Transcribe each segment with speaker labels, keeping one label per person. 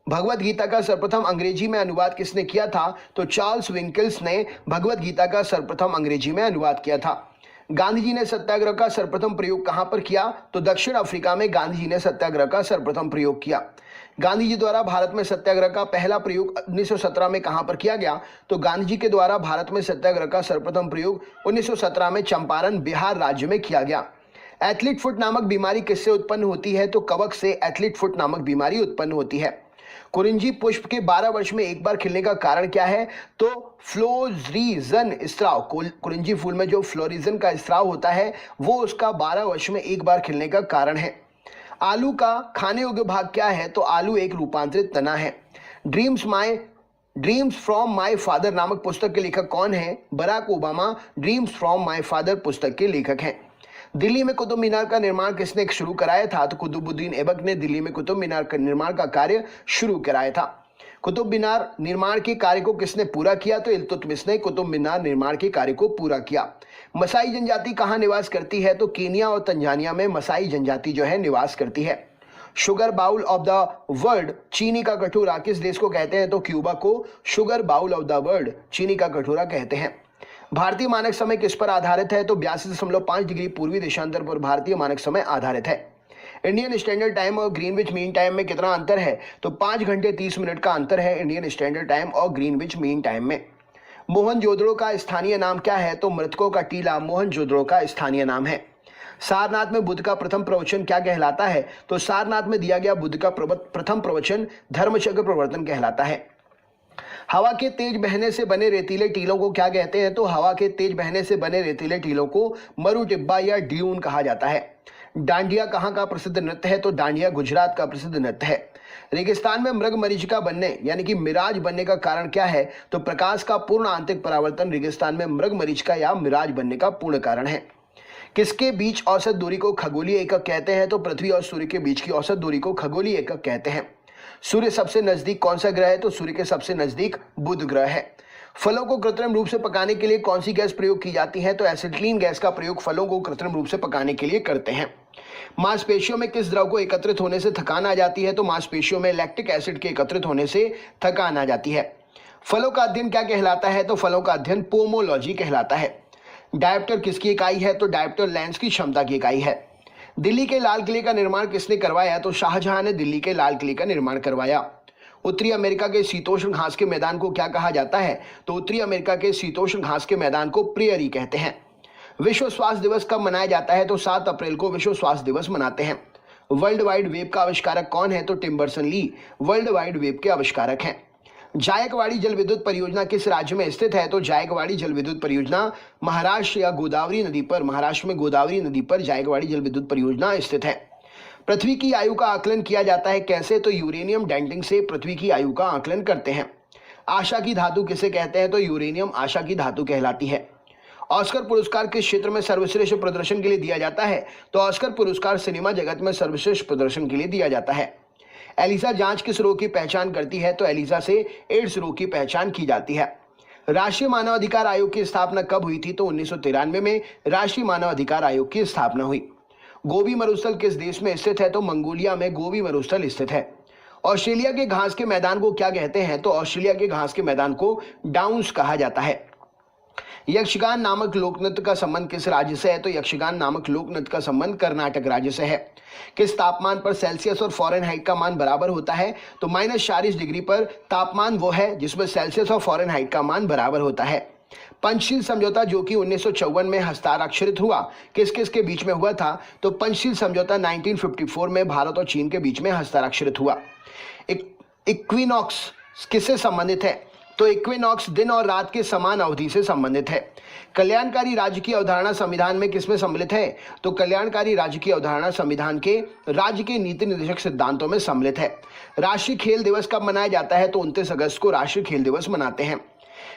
Speaker 1: भगवत गीता का सर्वप्रथम अंग्रेजी में अनुवाद किसने किया था? तो चार्ल्स विंकल्स ने भगवत गीता का सर्वप्रथम अंग्रेजी में अनुवाद किया था। गांधी जी ने सत्याग्रह का सर्वप्रथम प्रयोग कहां पर किया? तो दक्षिण अफ्रीका में गांधी जी ने सत्याग्रह का सर्वप्रथम प्रयोग किया। गांधी जी द्वारा भारत में सत्याग्रह का पहला प्रयोग 1917 में कहां पर किया गया? तो गांधी जी के द्वारा भारत में सत्याग्रह का सर्वप्रथम प्रयोग 1917 में चंपारण, बिहार राज्य में किया गया। एथलीट फुट नामक बीमारी किससे उत्पन्न होती है? तो कवक से एथलीट फुट नामक बीमारी उत्पन्न होती है। कुरिंजी पुष्प के 12 वर्ष में एक बार खिलने का कारण क्या है? तो फ्लोरिजन स्राव। कुरिंजी फूल में जो फ्लोरिजन का स्राव होता है वो उसका 12 वर्ष में एक बार खिलने का कारण है। आलू का खाने योग्य भाग क्या है? तो आलू एक रूपांतरित तना है। ड्रीम्स फ्रॉम माय फादर नामक पुस्तक के लेखक कौन है? Barack Obama Dreams from my father पुस्तक के लेखक हैं। दिल्ली में कुतुब मीनार का निर्माण किसने शुरू कराया था? तो कुतुबुद्दीन ऐबक ने दिल्ली में कुतुब मीनार का निर्माण का कार्य शुरू कराया था। कुतुब मीनार निर्माण के कार्य को किसने पूरा किया? तो इल्तुतमिश ने कुतुब मीनार निर्माण के कार्य को पूरा किया। मसाई जनजाति कहाँ निवास करती है? तो केनिया और तंजानिया में मसाई जनजाति जो है निवास करती है। Sugar bowl of the world, चीनी का कटोरा किस देश को कहते हैं? तो क्यूबा को sugar bowl of the world, चीनी का कटोरा कहते हैं। भारतीय मानक समय किस पर आधारित है? तो 82.5 डिग्री पूर्वी देशांतर पर भारतीय मानक समय आधारित है। इंडियन स्टैंडर्ड टाइम और ग्रीनविच मीन टाइम में कितना अंतर है? तो 5 घंटे 30 मिनट का अंतर है इंडियन स्टैंडर्ड टाइम और ग्रीनविच मीन टाइम में। मोहनजोदड़ो का स्थानीय नाम क्या है? तो मृतकों का टीला मोहनजोदड़ो का स्थानीय नाम है। सारनाथ में बुद्ध का प्रथम प्रवचन क्या कहलाता है? तो सारनाथ में दिया गया बुद्ध का प्रथम प्रवचन धर्मचक्र प्रवर्तन कहलाता है। हवा के तेज बहने से बने रेतीले टीलों को क्या कहते हैं? तो हवा के तेज बहने से बने रेतीले टीलों को मरु टिब्बा या ड्यून कहा जाता है। डांडिया कहाँ का प्रसिद्ध नृत्य है? तो डांडिया गुजरात का प्रसिद्ध नृत्य है। रेगिस्तान में मृग मरीचिका बनने यानी कि मिराज बनने का कारण क्या है? तो प्रकाश का पूर्ण आंतरिक परावर्तन रेगिस्तान में मृग मरीचिका या मिराज बनने का पूर्ण कारण है। किसके बीच औसत दूरी को खगोलीय एकक कहते हैं? तो पृथ्वी और सूर्य के बीच की औसत दूरी को खगोलीय एकक कहते हैं। सूर्य सबसे नजदीक कौन सा ग्रह है? तो सूर्य के सबसे नजदीक बुध ग्रह है। फलों को कृत्रिम रूप से पकाने के लिए कौन सी गैस प्रयोग की जाती है? तो एसिटिलीन गैस का प्रयोग फलों को कृत्रिम रूप से पकाने के लिए करते हैं। मांसपेशियों में किस द्रव को एकत्रित होने से थकान आ जाती है? तो मांसपेशियों में लैक्टिक एसिड के एकत्रित होने से थकान आ जाती है। फलों का अध्ययन क्या कहलाता है? तो फलों का अध्ययन पोमोलॉजी कहलाता है। डायप्टर किसकी इकाई है? तो डायप्टर लेंस की क्षमता की इकाई है। दिल्ली के लाल किले का निर्माण किसने करवाया? तो शाहजहां ने दिल्ली के लाल किले का निर्माण करवाया। उत्तरी अमेरिका के शीतोष्ण घास के मैदान को क्या कहा जाता है? तो उत्तरी अमेरिका के शीतोष्ण घास के मैदान को प्रेयरी कहते हैं। विश्व स्वास्थ्य दिवस कब मनाया जाता है? तो 7 अप्रैल को विश्व स्वास्थ्य दिवस मनाते हैं। वर्ल्ड वाइड वेब का आविष्कारक कौन है? तो Tim Berners Lee world wide web के आविष्कारक हैं। जायकवाड़ी जल विद्युत परियोजना किस राज्य में स्थित है? तो जायकवाड़ी जल विद्युत परियोजना महाराष्ट्र या गोदावरी नदी पर, महाराष्ट्र में गोदावरी नदी पर जायकवाड़ी जल विद्युत परियोजना स्थित है। पृथ्वी की आयु का आकलन किया जाता है कैसे? तो यूरेनियम डेंटिंग से पृथ्वी की आयु का आकलन करते हैं। आशा की धातु किसे कहते हैं? तो यूरेनियम आशा की धातु कहलाती है। ऑस्कर पुरस्कार किस क्षेत्र में सर्वश्रेष्ठ प्रदर्शन के लिए दिया जाता है? तो ऑस्कर पुरस्कार सिनेमा जगत में सर्वश्रेष्ठ प्रदर्शन के लिए दिया जाता है। एलिसा जांच किस रोग की पहचान करती है? तो एलिसा से एड्स रोग की पहचान की जाती है। राष्ट्रीय मानवाधिकार आयोग की स्थापना कब हुई थी? तो 1993 में राष्ट्रीय मानवाधिकार आयोग की स्थापना हुई। गोबी मरुस्थल किस देश में स्थित है? तो मंगोलिया में गोबी मरुस्थल स्थित है। ऑस्ट्रेलिया के घास के मैदान को क्या कहते हैं? तो ऑस्ट्रेलिया के घास के मैदान को डाउन्स कहा जाता है। यक्षगान नामक लोकनृत्य का संबंध किस राज्य से है? तो यक्षगान नामक लोकनृत्य का संबंध कर्नाटक राज्य से है। किस तापमान पर सेल्सियस और फॉरेनहाइट का मान बराबर होता है? तो -40 डिग्री पर तापमान वो है जिसमें सेल्सियस और फॉरेनहाइट का मान बराबर होता है। पंचशील समझौता जो कि 1954 में हस्ताक्षरित हुआ, किस किस के बीच में हुआ था? तो पंचशील समझौता 1954 में भारत और चीन के बीच में हस्ताक्षरित हुआ। इक्विनॉक्स किससे संबंधित है? तो इक्विनॉक्स दिन और रात के समान अवधि से संबंधित है। कल्याणकारी राज्य की अवधारणा संविधान में किसमें सम्मिलित है? तो कल्याणकारी राज्य की अवधारणा संविधान के राज्य के नीति निर्देशक सिद्धांतों में सम्मिलित है। राष्ट्रीय खेल दिवस कब मनाया जाता है? तो 29 अगस्त को राष्ट्रीय खेल दिवस मनाते हैं।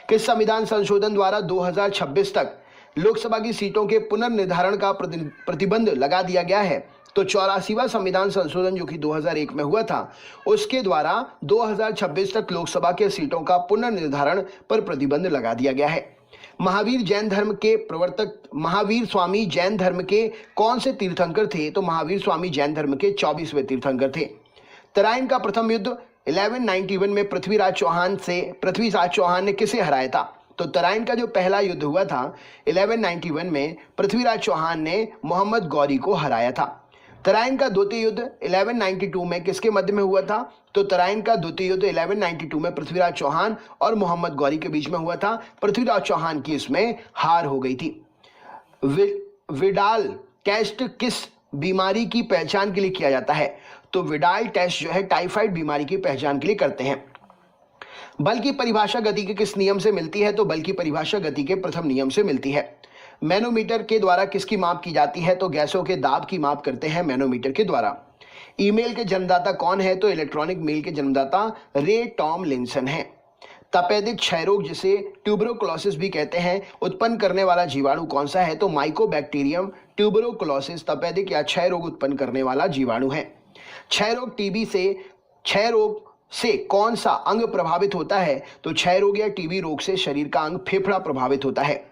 Speaker 1: किस संविधान संशोधन द्वारा 2026 तक लोकसभा की सीटों के पुनर्निर्धारण का प्रतिबंध लगा दिया गया है? तो 84वां संविधान संशोधन जो कि 2001 में हुआ था, उसके द्वारा 2026 तक लोकसभा के सीटों का पुनर्निर्धारण पर प्रतिबंध लगा दिया गया है। महावीर जैन धर्म के प्रवर्तक महावीर स्वामी जैन धर्म के कौन से तीर्थंकर थे? तो महावीर स्वामी जैन धर्म के 24वें तीर्थंकर थे। तराइन का प्रथम युद्ध 1191 में पृथ्वीराज चौहान ने किसे हराया था? तो तराइन का जो पहला युद्ध हुआ था 1191 में पृथ्वीराज चौहान ने मोहम्मद गौरी को हराया था। तराइन का द्वितीय युद्ध 1192 में किसके मध्य में हुआ था? तो तराइन का द्वितीय युद्ध 1192 में पृथ्वीराज चौहान और मोहम्मद गौरी के बीच में हुआ था। पृथ्वीराज चौहान की इसमें हार हो गई थी। विडाल टेस्ट किस बीमारी की पहचान के लिए किया जाता है? तो विडाल टेस्ट जो है टाइफाइड बीमारी की पहचान के लिए करते हैं। बल की परिभाषा गति के किस नियम से मिलती है? तो बल की परिभाषा गति के प्रथम नियम से मिलती है। मैनोमीटर के द्वारा किसकी माप की जाती है? तो गैसों के दाब की माप करते हैं मैनोमीटर के द्वारा। ईमेल के जन्मदाता कौन है? तो इलेक्ट्रॉनिक मेल के जन्मदाता रे टॉमलिंसन हैं। तपेदिक क्षय रोग जिसे ट्यूबरोक्लोसिस भी कहते हैं उत्पन्न करने वाला जीवाणु कौन सा है? तो माइकोबैक्टीरियम ट्यूबरोक्लोसिस तपेदिक या क्षय रोग उत्पन्न करने वाला जीवाणु है। क्षय रोग से कौन सा अंग प्रभावित होता है? तो क्षय रोग या टीबी रोग से शरीर का अंग फेफड़ा प्रभावित होता है।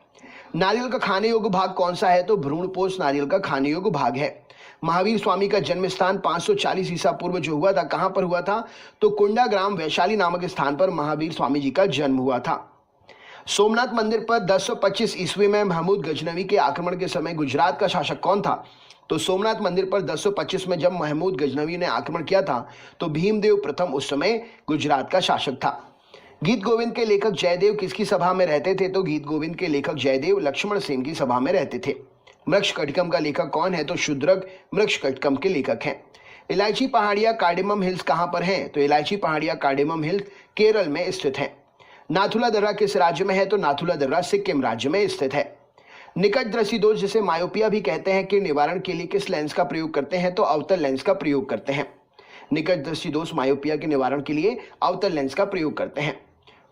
Speaker 1: नारियल का खाने योग्य भाग कौन सा है? तो भ्रूणपोष नारियल का खाने योग्य भाग है। महावीर स्वामी का जन्म स्थान 540 ईसा पूर्व जो हुआ था कहां पर हुआ था? तो कुंडाग्राम वैशाली नामक स्थान पर महावीर स्वामी जी का जन्म हुआ था। सोमनाथ मंदिर पर 1025 ईस्वी में महमूद गजनवी के आक्रमण के समय गुजरात का शासक कौन था? तो सोमनाथ मंदिर पर 1025 में जब महमूद गजनवी ने आक्रमण किया था तो भीमदेव प्रथम उस समय गुजरात का शासक था। गीत गोविंद के लेखक जयदेव किसकी सभा में रहते थे? तो गीत गोविंद के लेखक जयदेव लक्ष्मण सेन की सभा में रहते थे। मृक्षकटिकम का लेखक कौन है? तो शूद्रक मृक्षकटिकम के लेखक हैं। इलायची पहाड़ियां कार्डेमम हिल्स कहां पर हैं? तो इलायची पहाड़ियां कार्डेमम हिल्स केरल में स्थित है। नाथुला दर्रा किस राज्य में है? तो नाथुला दर्रा सिक्किम राज्य में स्थित है। निकट दृष्टि दोष जिसे मायोपिया भी कहते हैं के निवारण के लिए किस लेंस का प्रयोग करते हैं? तो अवतल लेंस का प्रयोग करते हैं। निकट दृष्टि दोष मायोपिया के निवारण के लिए अवतल लेंस का प्रयोग करते हैं।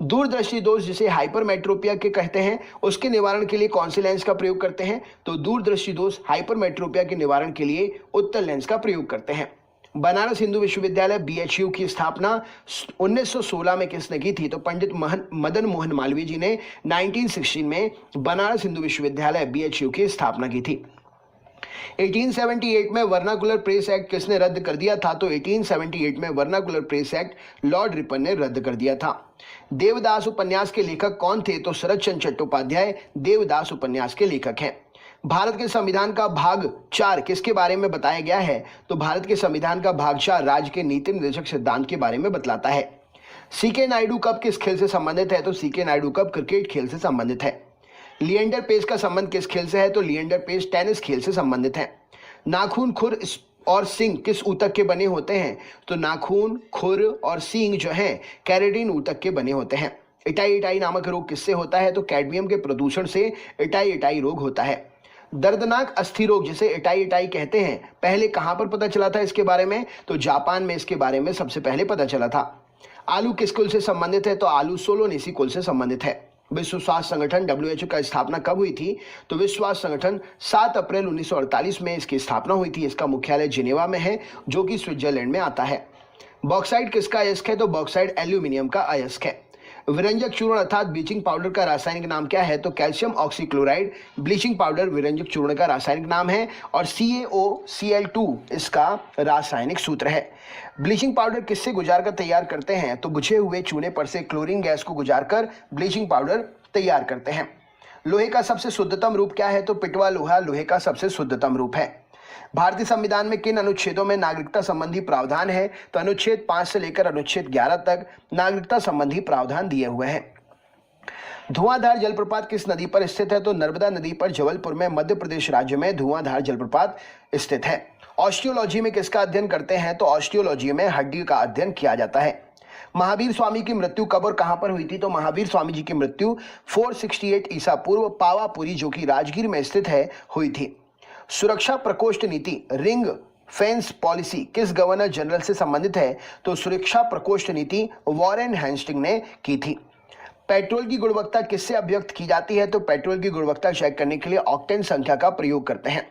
Speaker 1: दूरदृष्टि दोष जिसे हाइपरमेट्रोपिया के कहते हैं उसके निवारण के लिए कौन से लेंस का प्रयोग करते हैं? तो दूरदृष्टि दोष हाइपरमेट्रोपिया के निवारण के लिए उत्तल लेंस का प्रयोग करते हैं। बनारस हिंदू विश्वविद्यालय BHU की स्थापना 1916 में किसने की थी? तो पंडित मदन मोहन मालवीय जी ने 1916 में बनारस हिंदू विश्वविद्यालय BHU की स्थापना की थी। 1878 में वर्नाकुलर प्रेस एक्ट किसने रद्द कर दिया था? तो 1878 में vernacular press act Lord Ripon ने रद्द कर दिया था। देवदास उपन्यास के लेखक कौन थे? तो शरद चंद्र चट्टोपाध्याय देवदास उपन्यास के लेखक हैं। भारत के संविधान का भाग 4 किसके बारे में बताया गया है? तो भारत के संविधान का भाग 4 राज्य के नीति निर्देशक सिद्धांत के बारे में बतलाता है। सीके नायडू कप किस खेल से संबंधित है? तो सीके नायडू कप क्रिकेट खेल से संबंधित है। लिएंडर पेस का संबंध किस खेल से है? तो लिएंडर पेस टेनिस खेल से संबंधित है। नाखून, खुर और सींग किस ऊतक के बने होते हैं? तो नाखून, खुर और सींग जो है कैरेटिन ऊतक के बने होते हैं। इटाई नामक रोग किससे होता है? तो कैडमियम के प्रदूषण से इटाई रोग होता है। दर्दनाक अस्थि रोग जिसे इटाई कहते हैं पहले कहां पर पता चला था इसके बारे में? तो जापान में इसके बारे में सबसे पहले पता चला था। आलू किस कुल से संबंधित है? तो आलू सोलोनेसी कुल से संबंधित है। विश्व स्वास्थ्य संगठन WHO का स्थापना कब हुई थी? तो विश्व स्वास्थ्य संगठन 7 अप्रैल 1948 में इसकी स्थापना हुई थी। इसका मुख्यालय जिनेवा में है जो कि स्विट्जरलैंड में आता है। बॉक्साइट किसका अयस्क है? तो बॉक्साइट एल्यूमिनियम का अयस्क है। विरंजक चूर्ण अर्थात ब्लीचिंग पाउडर का रासायनिक नाम क्या है? तो कैल्शियम ऑक्सीक्लोराइड ब्लीचिंग पाउडर विरंजक चूर्ण का रासायनिक नाम है और CaOCl2 इसका रासायनिक सूत्र है। ब्लीचिंग पाउडर किससे गुजार कर तैयार करते हैं? तो बुझे हुए चूने पर से क्लोरीन गैस को गुजार कर ब्लीचिंग पाउडर तैयार करते हैं। लोहे का सबसे शुद्धतम रूप क्या है? तो पिटवा लोहा लोहे का सबसे शुद्धतम रूप है। भारतीय संविधान में किन अनुच्छेदों में नागरिकता संबंधी प्रावधान है? तो अनुच्छेद 5 से लेकर अनुच्छेद 11 तक नागरिकता संबंधी प्रावधान दिए हुए हैं। धुआंधार जलप्रपात किस नदी पर स्थित है? तो नर्मदा नदी पर जबलपुर में मध्य प्रदेश राज्य में धुआंधार जलप्रपात स्थित है। ऑस्टियोलॉजी में किसका अध्ययन करते हैं? तो ऑस्टियोलॉजी में हड्डी का अध्ययन किया जाता है। महावीर स्वामी की मृत्यु कब और कहां पर हुई थी? तो महावीर स्वामी जी की मृत्यु 468 ईसा पूर्व पावापुरी जो कि राजगीर में स्थित है हुई थी। सुरक्षा प्रकोष्ठ नीति रिंग फेंस पॉलिसी किस गवर्नर जनरल से संबंधित है? तो सुरक्षा प्रकोष्ठ नीति वॉरेन हेस्टिंग ने की थी। पेट्रोल की गुणवत्ता किससे अभिव्यक्त की जाती है? तो पेट्रोल की गुणवत्ता चेक करने के लिए ऑक्टेन संख्या का प्रयोग करते हैं।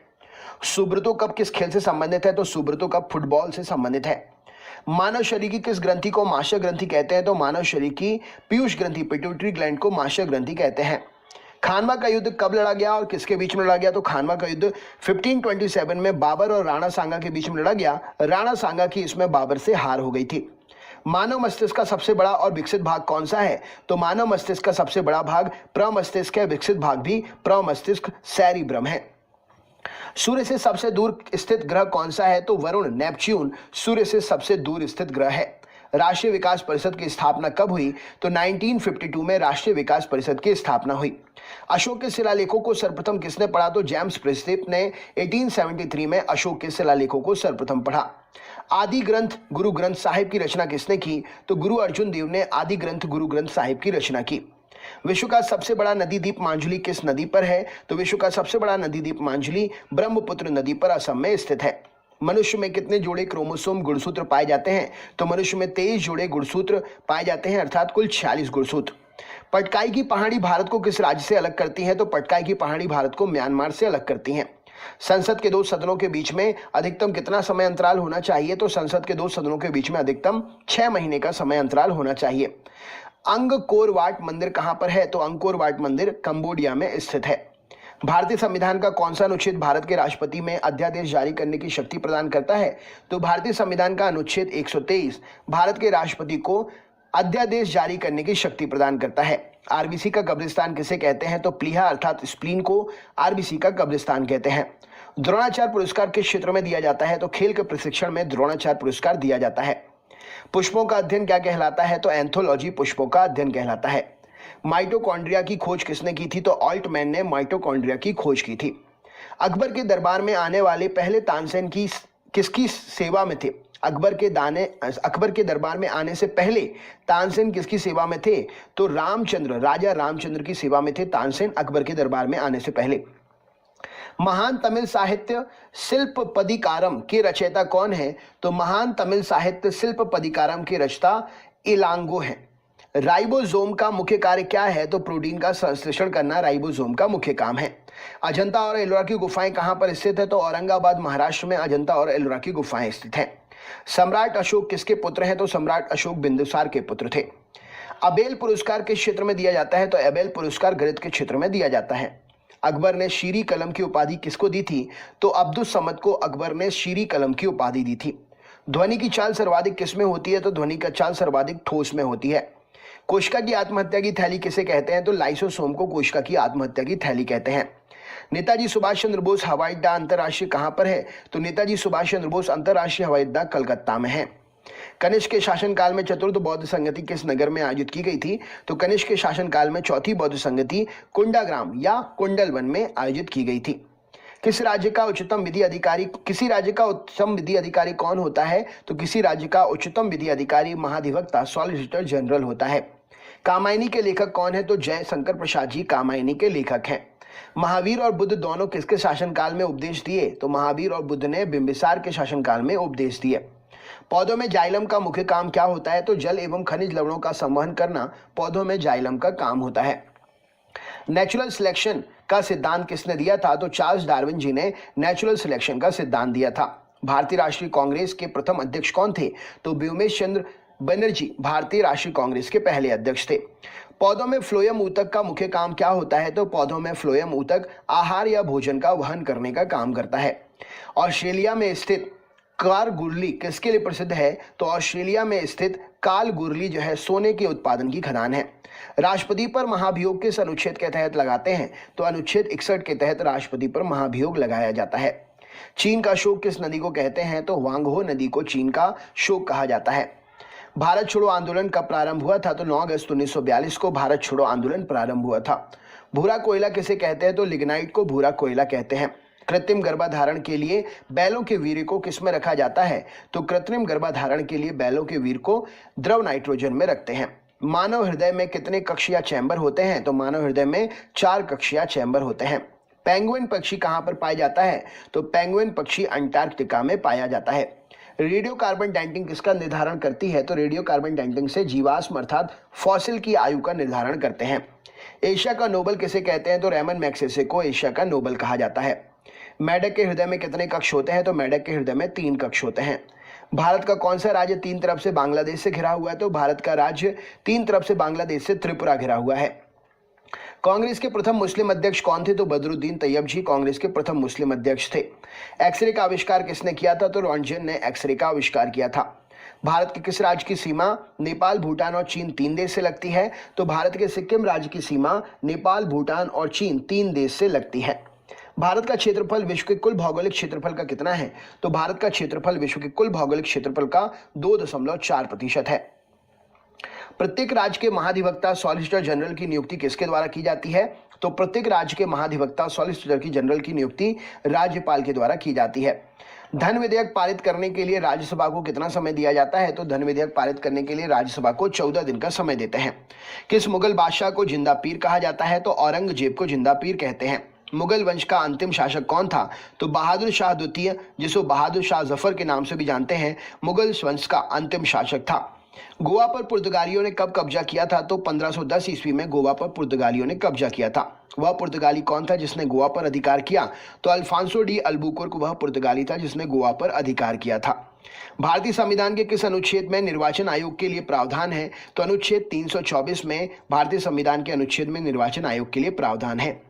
Speaker 1: सुब्रतो कप किस खेल से संबंधित है? तो सुब्रतो कप फुटबॉल से संबंधित है। मानव शरीर की किस ग्रंथि को माशय ग्रंथि कहते हैं? तो मानव शरीर की पीयूष ग्रंथि पिट्यूटरी ग्लैंड को माशय ग्रंथि कहते हैं। खानवा का युद्ध कब लड़ा गया और किसके बीच में लड़ा गया? तो खानवा का युद्ध 1527 में बाबर और राणा सांगा के बीच में लड़ा गया। राणा सांगा की इसमें बाबर से हार हो गई थी। मानव मस्तिष्क का सबसे बड़ा और विकसित भाग कौन सा है? तो मानव मस्तिष्क का सबसे बड़ा भाग प्रमस्तिष्क है, विकसित भाग भी प्रमस्तिष्क सेरिब्रम है। सूर्य से सबसे दूर स्थित ग्रह कौन सा है? तो वरुण, नेपच्यून सूर्य से सबसे दूर स्थित ग्रह है। राष्ट्रीय विकास परिषद की स्थापना कब हुई? तो 1952 में राष्ट्रीय विकास परिषद की स्थापना हुई। अशोक के शिलालेखों को सर्वप्रथम किसने पढ़ा? तो जेम्स प्रिंसेप ने 1873 में अशोक के शिलालेखों को सर्वप्रथम पढ़ा। आदि ग्रंथ गुरु ग्रंथ साहिब की रचना किसने की? तो गुरु अर्जुन देव ने आदि ग्रंथ गुरु ग्रंथ साहिब की रचना की। विश्व का सबसे बड़ा नदी द्वीप मांजुली किस नदी पर है? तो विश्व का सबसे बड़ा नदी द्वीप मांजुली ब्रह्मपुत्र नदी पर असम में स्थित है। मनुष्य में कितने जोड़े क्रोमोसोम गुणसूत्र पाए जाते हैं? तो मनुष्य में 23 जोड़े गुणसूत्र पाए जाते हैं, अर्थात कुल 46 गुणसूत्र। पटकाई की पहाड़ी भारत को किस राज्य से अलग करती है? तो पटकाई की पहाड़ी भारत को म्यांमार से अलग करती हैं। संसद के दो सदनों के बीच में अधिकतम कितना समय अंतराल होना चाहिए? तो संसद के दो सदनों के बीच में अधिकतम 6 महीने का समय अंतराल होना चाहिए। अंगकोर वाट मंदिर कहां पर है? तो अंगकोर वाट मंदिर कंबोडिया में स्थित है। भारतीय संविधान का कौन सा अनुच्छेद भारत के राष्ट्रपति में अध्यादेश जारी करने की शक्ति प्रदान करता है? तो भारतीय संविधान का अनुच्छेद 123 भारत के राष्ट्रपति को अध्यादेश जारी करने की शक्ति प्रदान करता है। आरबीसी का कब्रिस्तान किसे कहते हैं? तो प्लीहा अर्थात स्प्लीन को आरबीसी का कब्रिस्तान कहते हैं। द्रोणाचार्य पुरस्कार किस क्षेत्र में दिया जाता है? तो खेल के प्रशिक्षण में द्रोणाचार्य पुरस्कार दिया जाता है। पुष्पों का अध्ययन क्या कहलाता है? तो एंथोलॉजी पुष्पों का अध्ययन कहलाता है। माइटोकॉन्ड्रिया की खोज किसने की थी? तो ऑल्टमैन ने माइटोकॉन्ड्रिया की खोज की थी। अकबर के दरबार में आने वाले पहले तानसेन की किसकी सेवा में थे? अकबर के दरबार में आने से पहले तानसेन किसकी सेवा में थे? तो राजा रामचंद्र की सेवा में थे तानसेन अकबर के दरबार में आने से पहले। महान तमिल साहित्य शिल्पपदिकारम के रचयिता कौन है? तो महान तमिल साहित्य शिल्पपदिकारम के रचयिता इलांगो हैं। राइबोसोम का मुख्य कार्य क्या है? तो प्रोटीन का संश्लेषण करना राइबोसोम का मुख्य काम है। अजंता और एलोरा की गुफाएं कहां पर स्थित है? तो औरंगाबाद महाराष्ट्र में अजंता और एलोरा की गुफाएं स्थित हैं। सम्राट अशोक किसके पुत्र हैं? तो सम्राट अशोक बिंदुसार के पुत्र थे। अबेल पुरस्कार किस क्षेत्र में दिया जाता है? तो अबेल पुरस्कार गणित के क्षेत्र में दिया जाता है। अकबर ने शीरी कलम की उपाधि किसको दी थी? तो अब्दुस समद को अकबर ने शीरी कलम की उपाधि दी थी। ध्वनि की चाल सर्वाधिक किसमें होती है? तो ध्वनि का चाल सर्वाधिक ठोस में होती है। कोशिका की आत्महत्या की थैली किसे कहते हैं? तो लाइसोसोम को कोशिका की आत्महत्या की थैली कहते हैं। नेताजी सुभाष चंद्र बोस हवाई अड्डा अंतरराष्ट्रीय कहां पर है? तो नेताजी सुभाष चंद्र बोस अंतरराष्ट्रीय हवाई अड्डा कलकत्ता में है। कनिष्क के शासनकाल में चतुर्थ बौद्ध संगति किस नगर में आयोजित की गई थी? तो कनिष्क के शासनकाल में चौथी बौद्ध संगति कुंडाग्राम या कुंडलवन में आयोजित की गई थी। किसी राज्य का उच्चतम विधि अधिकारी कौन होता है? तो किसी राज्य का उच्चतम विधि अधिकारी महाधिवक्ता सॉलिसिटर जनरल होता है। कामायनी के लेखक कौन है? तो जय शंकर प्रसाद जी कामायनी के लेखक हैं। महावीर और बुद्ध दोनों किसके शासनकाल में उपदेश दिए? तो महावीर और बुद्ध ने बिंबिसार के शासनकाल में उपदेश दिए। पौधों में जाइलम का मुख्य काम क्या होता है? तो जल एवं खनिज लवणों का संवहन करना पौधों में जाइलम का काम होता है। नेचुरल सिलेक्शन का सिद्धांत किसने दिया था? तो चार्ल्स डार्विन जी ने नेचुरल सिलेक्शन का सिद्धांत दिया था। भारतीय राष्ट्रीय कांग्रेस के प्रथम अध्यक्ष कौन थे? तो व्योमेश चंद्र बनर्जी भारतीय राष्ट्रीय कांग्रेस के पहले अध्यक्ष थे। पौधों में फ्लोएम ऊतक का मुख्य काम क्या होता है? तो पौधों में फ्लोएम ऊतक आहार या भोजन का वहन करने का काम करता है। ऑस्ट्रेलिया में स्थित कारगुरली किसके लिए प्रसिद्ध है? तो ऑस्ट्रेलिया में स्थित कालगुरली जो है सोने के उत्पादन की खदान है। राष्ट्रपति पर महाभियोग किस अनुच्छेद के तहत लगाते हैं? तो अनुच्छेद 61 के तहत राष्ट्रपति पर महाभियोग लगाया जाता है। चीन का शोक किस नदी को कहते हैं? तो वांगहो नदी को चीन का शोक कहा जाता है। भारत छोड़ो आंदोलन कब प्रारंभ हुआ था? तो 9 अगस्त 1942 को भारत छोड़ो आंदोलन प्रारंभ हुआ था। भूरा कोयला किसे कहते हैं? तो लिग्नाइट को भूरा कोयला कहते हैं। कृत्रिम गर्भाधारण के लिए बैलों के वीर्य को किसमें रखा जाता है? तो कृत्रिम गर्भाधारण के लिए बैलों के वीर्य को द्रव नाइट्रोजन में रखते हैं। मानव हृदय में कितने कक्ष या चैम्बर होते हैं? तो मानव हृदय में 4 कक्ष या चैम्बर होते हैं। पेंगुइन पक्षी कहां पर पाया जाता है? तो पेंगुइन पक्षी अंटार्कटिका में पाया जाता है। रेडियो कार्बन डेटिंग किसका निर्धारण करती है? तो रेडियो कार्बन डेटिंग से जीवाश्म अर्थात फॉसिल की आयु का निर्धारण करते हैं। एशिया का नोबल किसे कहते हैं? तो रेमन मैग्सेसे को एशिया का नोबल कहा जाता है। मेढक के हृदय में कितने कक्ष होते हैं? तो मेढक के हृदय में 3 कक्ष होते हैं। भारत का कौन सा राज्य 3 तरफ से बांग्लादेश से घिरा हुआ है? तो भारत का राज्य 3 तरफ से बांग्लादेश से त्रिपुरा घिरा हुआ है। कांग्रेस के प्रथम मुस्लिम अध्यक्ष कौन थे? तो बदरुद्दीन तैयब जी कांग्रेस के प्रथम मुस्लिम अध्यक्ष थे। एक्सरे का आविष्कार किसने किया था? तो रॉन्टजन ने एक्सरे का आविष्कार किया था। भारत के किस राज्य की सीमा नेपाल, भूटान और चीन 3 देश से लगती है? तो भारत के सिक्किम राज्य की सीमा नेपाल, भूटान और चीन 3 देश से लगती है। भारत का क्षेत्रफल विश्व के कुल भौगोलिक क्षेत्रफल का कितना है? तो भारत का क्षेत्रफल विश्व के कुल भौगोलिक क्षेत्रफल का 2.4% है। प्रत्येक राज्य के महाधिवक्ता सॉलिसिटर जनरल की नियुक्ति किसके द्वारा की जाती है? तो प्रत्येक राज्य के महाधिवक्ता सॉलिसिटर जनरल की नियुक्ति राज्यपाल के द्वारा की जाती है। धन विधेयक पारित करने के लिए राज्यसभा को कितना समय दिया जाता है? तो धन विधेयक पारित करने के लिए राज्यसभा को 14 दिन का समय देते हैं। किस मुगल बादशाह को जिंदा पीर कहा जाता है? तो औरंगजेब को जिंदा पीर कहते हैं। मुगल वंश का अंतिम शासक कौन था? तो बहादुर शाह द्वितीय, जिसको बहादुर शाह जफर के नाम से भी जानते हैं, मुगल वंश का अंतिम शासक था। गोवा पर पुर्तगालियों ने कब कब्जा किया था? तो 1510 ईस्वी में गोवा पर पुर्तगालियों ने कब्जा किया था। वह पुर्तगाली कौन था जिसने गोवा पर अधिकार किया? तो अल्फांसो डी अल्बुकुर्क वह पुर्तगाली था जिसने गोवा पर अधिकार किया था। भारतीय संविधान के किस अनुच्छेद में निर्वाचन आयोग के लिए प्रावधान है? तो अनुच्छेद 324 में भारतीय संविधान के अनुच्छेद में निर्वाचन आयोग के लिए प्रावधान है।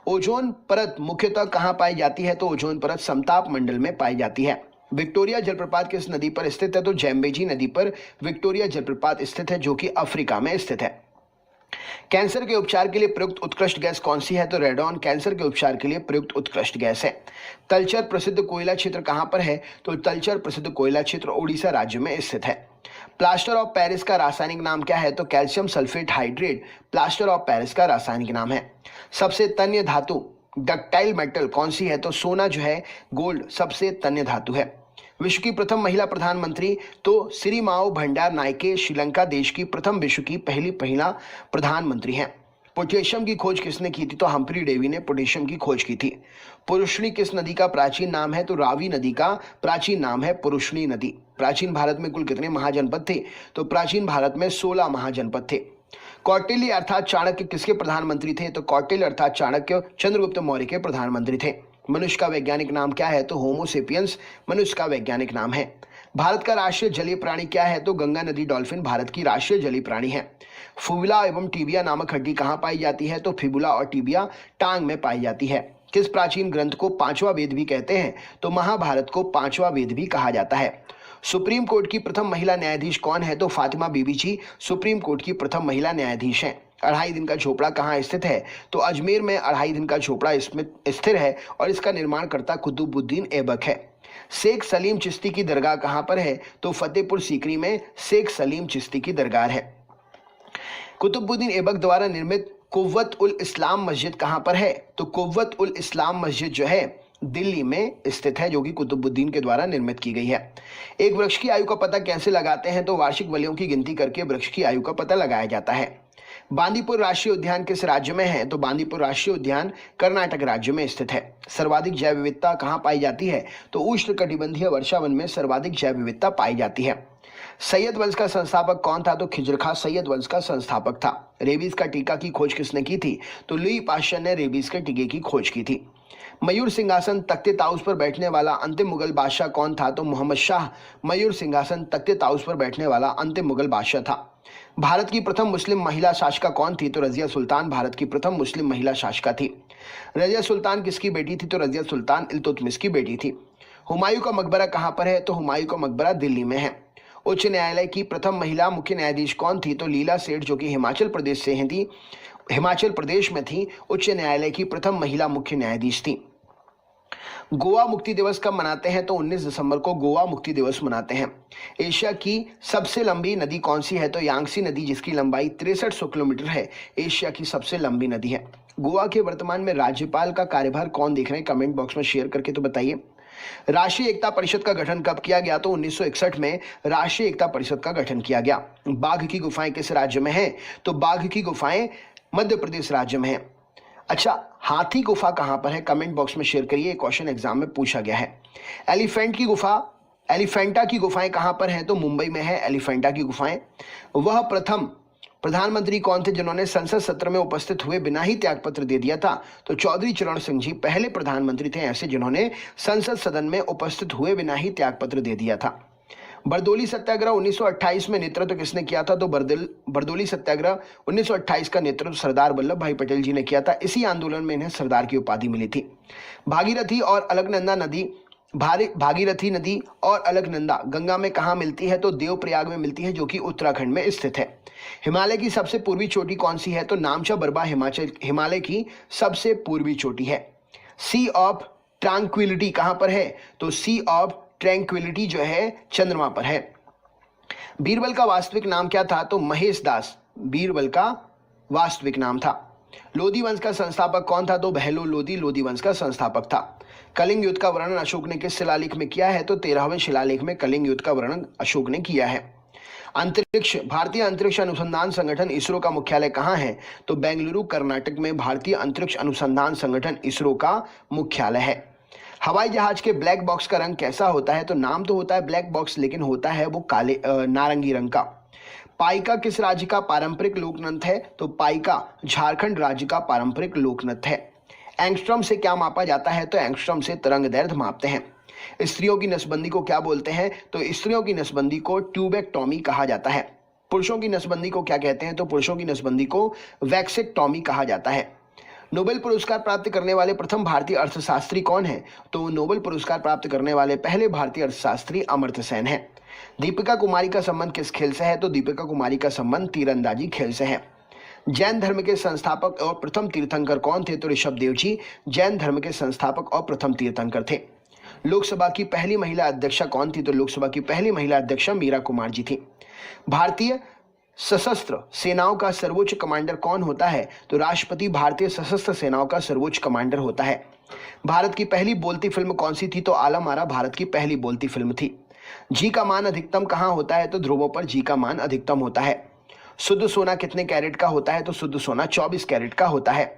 Speaker 1: ओजोन परत मुख्यतः कहाँ पाई जाती है? तो ओजोन परत समताप मंडल में पाई जाती है। विक्टोरिया जलप्रपात किस नदी पर स्थित है? तो जैम्बेजी नदी पर विक्टोरिया जलप्रपात स्थित है जो कि अफ्रीका में स्थित है। कैंसर के उपचार के लिए प्रयुक्त उत्कृष्ट गैस कौन सी है? तो रेडॉन कैंसर के उपचार के लिए प्रयुक्त उत्कृष्ट गैस है। तलचर प्रसिद्ध कोयला क्षेत्र कहां पर है? तो तलचर प्रसिद्ध कोयला क्षेत्र ओडिशा राज्य में स्थित है। प्लास्टर ऑफ पेरिस का रासायनिक नाम क्या है? तो calcium sulphate hydrate plaster of Paris का रासायनिक नाम है। सबसे तन्य धातु डक्टाइल मेटल कौन सी है? तो सोना जो है, गोल्ड सबसे तन्य धातु है। विश्व की प्रथम महिला प्रधानमंत्री? तो सिरिमाओ भंडार नायके श्रीलंका देश की प्रथम विश्व की पहली महिला प्रधानमंत्री हैं। पोटेशियम की खोज किसने की थी? तो हम्फ्री डेवी ने पोटेशियम की खोज की थी। पुरुषनी किस नदी का प्राचीन नाम है? तो रावी नदी का प्राचीन नाम है पुरुषनी नदी। प्राचीन भारत में कुल कितने महाजनपद थे? तो प्राचीन भारत में 16 महाजनपद थे। कौटिल्य अर्थात चाणक्य किसके प्रधानमंत्री थे? तो कौटिल्य अर्थात चाणक्य चंद्रगुप्त मौर्य के प्रधानमंत्री थे। मनुष्य का वैज्ञानिक नाम क्या है? तो होमोसेपियंस मनुष्य का वैज्ञानिक नाम है। भारत का राष्ट्रीय जलीय प्राणी क्या है? तो गंगा नदी डॉल्फिन भारत की राष्ट्रीय जलीय प्राणी है। फिबुला एवं टिबिया नामक हड्डी कहाँ पाई जाती है? तो फिबुला और टिबिया टांग में पाई जाती है। किस प्राचीन ग्रंथ को पांचवा वेद भी कहते हैं? तो महाभारत को पांचवा वेद भी कहा जाता है। सुप्रीम कोर्ट की प्रथम महिला न्यायाधीश कौन है? तो फातिमा बीबी जी सुप्रीम कोर्ट की प्रथम महिला न्यायाधीश हैं। 2.5 दिन का झोपड़ा कहाँ स्थित है? तो अजमेर में 2.5 दिन का झोपड़ा इसमें स्थिर है और इसका निर्माणकर्ता कुतुबुद्दीन ऐबक है। शेख सलीम चिश्ती की दरगाह कहाँ पर है? तो फतेहपुर सीकरी में शेख सलीम चिश्ती की दरगाह है। कुतुबुद्दीन ऐबक द्वारा निर्मित कुव्वत उल इस्लाम मस्जिद कहाँ पर है? तो कुव्वत उल इस्लाम मस्जिद जो है दिल्ली में स्थित है, जो कि कुतुबुद्दीन के द्वारा निर्मित की गई है। एक वृक्ष की आयु का पता कैसे लगाते हैं? तो वार्षिक वलयों की गिनती करके वृक्ष की आयु का पता लगाया जाता है। बांदीपुर राष्ट्रीय उद्यान किस राज्य में है? तो बांदीपुर राष्ट्रीय उद्यान कर्नाटक राज्य में स्थित है। सर्वाधिक जैव विविधता कहाँ पाई जाती है? तो उष्णकटिबंधीय वर्षावन में सर्वाधिक जैव विविधता पाई जाती है। सैयद वंश का संस्थापक कौन था? तो खिजर खां सैयद वंश का संस्थापक था। रेबीज का टीका की खोज किसने की थी? तो लुई पाश्चर ने रेबीज के टीके की खोज की थी। मयूर सिंहासन तख्ते ताउस पर बैठने वाला अंतिम मुगल बादशाह कौन था? तो मोहम्मद शाह मयूर सिंहासन तख्ते ताउस पर बैठने वाला अंतिम मुगल बादशाह था। भारत की प्रथम मुस्लिम महिला शासिका कौन थी? तो रजिया सुल्तान भारत की प्रथम मुस्लिम महिला शासिका थी। रजिया सुल्तान किसकी बेटी थी? तो रजिया सुल्तान इल्तुतमिश की बेटी थी। हुमायूं का मकबरा कहाँ पर है? तो हुमायूं का मकबरा दिल्ली में है। उच्च न्यायालय की प्रथम महिला मुख्य न्यायाधीश कौन थी? तो लीला सेठ, जो कि हिमाचल प्रदेश से हैं थी, हिमाचल प्रदेश में थी। उच्च न्यायालय की प्रथम महिला मुख्य न्यायाधीश थी। गोवा मुक्ति दिवस कब मनाते हैं? तो 19 दिसंबर को गोवा मुक्ति दिवस मनाते हैं। एशिया की सबसे लंबी नदी कौन सी है? तो यांगसी नदी, जिसकी लंबाई 6300 किलोमीटर है, एशिया की सबसे लंबी नदी है। गोवा के वर्तमान में राज्यपाल का कार्यभार कौन देख रहे हैं? कमेंट बॉक्स में शेयर करके तो बताइए। राष्ट्रीय एकता परिषद का गठन कब किया गया? तो 1961 में राष्ट्रीय एकता परिषद का गठन किया गया। बाघ की गुफाएं किस राज्य में है? तो बाघ की गुफाएं मध्य प्रदेश राज्य में है। अच्छा, हाथी गुफा कहां पर है? कमेंट बॉक्स में शेयर करिए, क्वेश्चन एग्जाम में पूछा गया है। एलिफेंटा की गुफाएं कहां पर हैं? तो मुंबई में है एलिफेंटा की गुफाएं। वह प्रथम प्रधानमंत्री कौन थे जिन्होंने संसद सत्र में उपस्थित हुए बिना ही त्यागपत्र दे दिया था? तो चौधरी चरण सिंह जी पहले प्रधानमंत्री थे ऐसे जिन्होंने संसद सदन में उपस्थित हुए बिना ही त्यागपत्र दे दिया था। बरदोली सत्याग्रह 1928 में नेतृत्व किसने किया था? तो बरदोली सत्याग्रह 1928 का नेतृत्व सरदार वल्लभ भाई पटेल जी ने किया था। इसी आंदोलन में इन्हें सरदार की उपाधि मिली थी। भागीरथी नदी और अलकनंदा गंगा में कहाँ मिलती है? तो देवप्रयाग में मिलती है, जो कि उत्तराखंड में स्थित है। हिमालय की सबसे पूर्वी चोटी कौन सी है? तो नामचा बरबा हिमालय की सबसे पूर्वी चोटी है। सी ऑफ ट्रैंक्विलिटी कहां पर है? तो सी ऑफ ट्रैंक्विलिटी जो है चंद्रमा पर है। बीरबल का वास्तविक नाम क्या था? तो महेश दास बीरबल का वास्तविक नाम था। लोधी वंश का संस्थापक कौन था? तो बहलो लोधी लोधी वंश का संस्थापक था। कलिंग युद्ध का वर्णन अशोक ने किस शिलालेख में किया है? तो 13वें शिलालेख में कलिंग युद्ध का वर्णन अशोक ने किया है। भारतीय अंतरिक्ष अनुसंधान संगठन इसरो का मुख्यालय कहाँ है? तो बेंगलुरु कर्नाटक में भारतीय अंतरिक्ष अनुसंधान संगठन इसरो का मुख्यालय है। हवाई जहाज के ब्लैक बॉक्स का रंग कैसा होता है? तो नाम तो होता है ब्लैक बॉक्स, लेकिन होता है वो काले नारंगी रंग का। पाइका किस राज्य का पारंपरिक लोक नृत्य है? तो पाइका झारखंड राज्य का पारंपरिक लोक नृत्य है। एंगस्ट्रॉम से क्या मापा जाता है? तो एंगस्ट्रॉम से तरंग दैर्ध्य मापते हैं। स्त्रियों की नसबंदी को क्या बोलते हैं? तो स्त्रियों की नसबंदी को ट्यूबेक्टॉमी कहा जाता है। पुरुषों की नसबंदी को क्या कहते हैं? तो पुरुषों की नसबंदी को वैक्सेक्टॉमी कहा जाता है। नोबेल पुरस्कार प्राप्त करने वाले प्रथम भारतीय अर्थशास्त्री कौन है? तो नोबेल पुरस्कार प्राप्त करने वाले पहले भारतीय अर्थशास्त्री अमर्त्य सेन है। दीपिका कुमारी का संबंध किस खेल से है? तो दीपिका कुमारी का संबंध तीरंदाजी खेल से है। जैन धर्म के संस्थापक और प्रथम तीर्थंकर कौन थे? तो ऋषभ देव जी जैन धर्म के संस्थापक और प्रथम तीर्थंकर थे। लोकसभा की पहली महिला अध्यक्षा कौन थी? तो लोकसभा की पहली महिला अध्यक्षा मीरा कुमार जी थी। भारतीय सशस्त्र सेनाओं का सर्वोच्च कमांडर कौन होता है? तो राष्ट्रपति भारतीय सशस्त्र सेनाओं का सर्वोच्च कमांडर होता है। भारत की पहली बोलती फिल्म कौन सी थी? तो आलम आरा भारत की पहली बोलती फिल्म थी। जी का मान अधिकतम कहां होता है? तो ध्रुवों पर जी का मान अधिकतम होता है। शुद्ध सोना कितने कैरेट का होता है? तो शुद्ध सोना 24 कैरेट का होता है।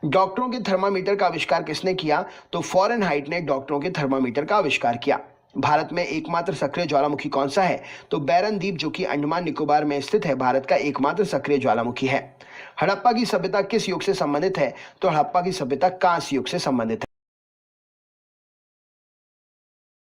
Speaker 1: डॉक्टरों के थर्मामीटर का आविष्कार किसने किया? तो फॉरेनहाइट ने डॉक्टरों के थर्मामीटर का आविष्कार किया। भारत में एकमात्र सक्रिय ज्वालामुखी कौन सा है? तो बैरन द्वीप, जो कि अंडमान निकोबार में स्थित है, भारत का एकमात्र सक्रिय ज्वालामुखी है। हड़प्पा की सभ्यता किस युग से संबंधित है? तो हड़प्पा की सभ्यता कांस्य युग से संबंधित है।